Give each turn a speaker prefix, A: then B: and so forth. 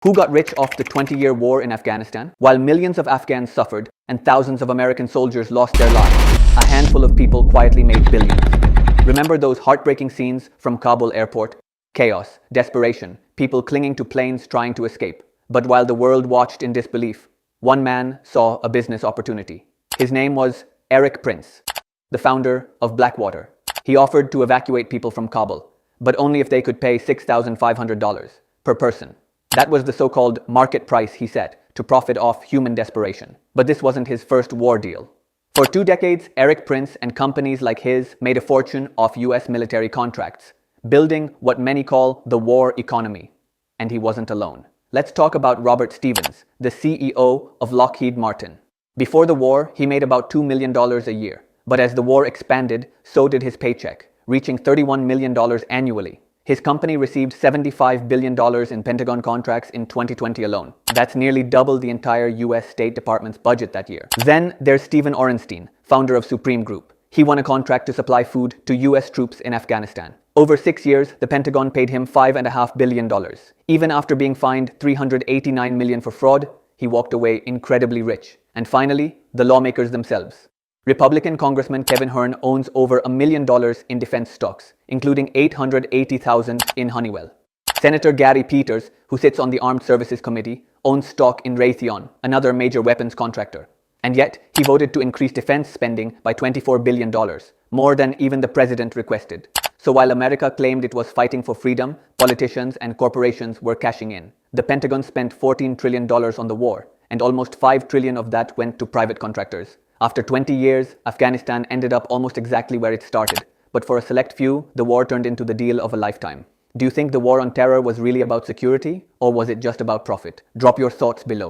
A: Who got rich off the 20-year war in Afghanistan? While millions of Afghans suffered and thousands of American soldiers lost their lives, a handful of people quietly made billions. Remember those heartbreaking scenes from Kabul airport? Chaos, desperation, people clinging to planes trying to escape. But while the world watched in disbelief, one man saw a business opportunity. His name was Eric Prince, the founder of Blackwater. He offered to evacuate people from Kabul, but only if they could pay $6,500 per person. That was the so-called market price he set to profit off human desperation. But this wasn't his first war deal. For 2 decades, Eric Prince and companies like his made a fortune off US military contracts, building what many call the war economy. And he wasn't alone. Let's talk about Robert Stevens, the CEO of Lockheed Martin. Before the war, he made about $2 million a year. But as the war expanded, so did his paycheck, reaching $31 million annually. His company received $75 billion in Pentagon contracts in 2020 alone. That's nearly double the entire US State Department's budget that year. Then there's Stephen Orenstein, founder of Supreme Group. He won a contract to supply food to US troops in Afghanistan. Over 6 years, the Pentagon paid him $5.5 billion. Even after being fined $389 million for fraud, he walked away incredibly rich. And finally, the lawmakers themselves. Republican Congressman Kevin Hern owns over $1 million in defense stocks, including $880,000 in Honeywell. Senator Gary Peters, who sits on the Armed Services Committee, owns stock in Raytheon, another major weapons contractor. And yet, he voted to increase defense spending by $24 billion, more than even the president requested. So while America claimed it was fighting for freedom, politicians and corporations were cashing in. The Pentagon spent $14 trillion on the war, and almost $5 trillion of that went to private contractors. After 20 years, Afghanistan ended up almost exactly where it started. But for a select few, the war turned into the deal of a lifetime. Do you think the war on terror was really about security, or was it just about profit? Drop your thoughts below.